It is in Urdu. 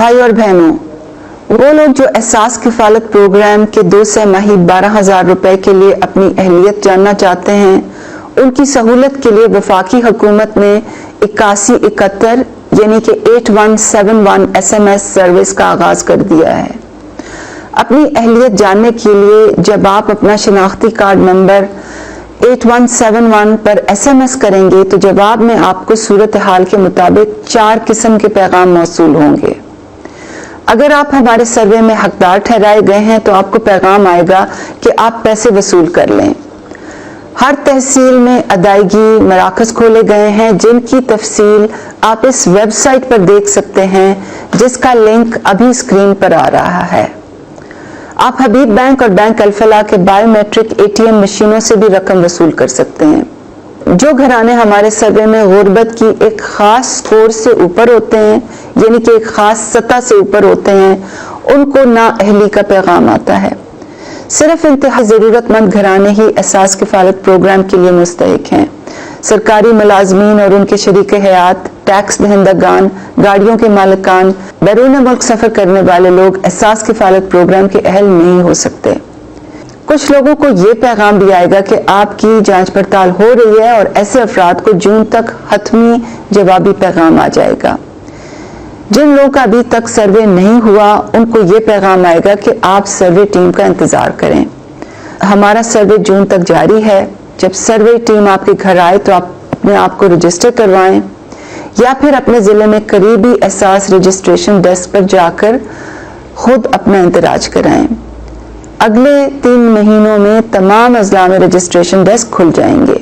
بھائی اور بہنوں، وہ لوگ جو احساس کفالت پروگرام کے 2 سہ ماہی 12,000 روپے کے لیے اپنی اہلیت جاننا چاہتے ہیں، ان کی سہولت کے لیے وفاقی حکومت نے 8171 یعنی کہ 8171 SMS سروس کا آغاز کر دیا ہے۔ اپنی اہلیت جاننے کے لیے جب آپ اپنا شناختی کارڈ نمبر 8171 پر SMS کریں گے تو جواب میں آپ کو صورتحال کے مطابق 4 قسم کے پیغام موصول ہوں گے۔ اگر آپ ہمارے سروے میں حقدار ٹھہرائے گئے ہیں تو آپ کو پیغام آئے گا کہ آپ پیسے وصول کر لیں۔ ہر تحصیل میں ادائیگی مراکز کھولے گئے ہیں جن کی تفصیل آپ اس ویب سائٹ پر دیکھ سکتے ہیں جس کا لنک ابھی اسکرین پر آ رہا ہے۔ آپ حبیب بینک اور بینک الفلاح کے بائیو میٹرک ATM مشینوں سے بھی رقم وصول کر سکتے ہیں۔ جو گھرانے ہمارے سروے میں غربت کی ایک خاص سکور سے اوپر ہوتے ہیں یعنی کہ ایک خاص سطح سے اوپر ہوتے ہیں، ان کو نااہلی کا پیغام آتا ہے۔ صرف انتہائی ضرورت مند گھرانے ہی احساس کفالت پروگرام کے لیے مستحق ہیں۔ سرکاری ملازمین اور ان کے شریک حیات، ٹیکس دہندگان، گاڑیوں کے مالکان، بیرون ملک سفر کرنے والے لوگ احساس کفالت پروگرام کے اہل نہیں ہو سکتے۔ کچھ لوگوں کو یہ پیغام بھی آئے گا کہ آپ کی جانچ پڑتال ہو رہی ہے اور ایسے افراد کو جون تک حتمی جوابی پیغام آ جائے گا۔ جن لوگوں کا ابھی تک سروے نہیں ہوا ان کو یہ پیغام آئے گا کہ آپ سروے ٹیم کا انتظار کریں۔ ہمارا سروے جون تک جاری ہے۔ جب سروے ٹیم آپ کے گھر آئے تو آپ اپنے آپ کو رجسٹر کروائیں یا پھر اپنے ضلع میں قریبی احساس رجسٹریشن ڈیسک پر جا کر خود اپنا اندراج کرائیں۔ اگلے 3 مہینوں میں تمام اضلاع میں رجسٹریشن ڈیسک کھل جائیں گے۔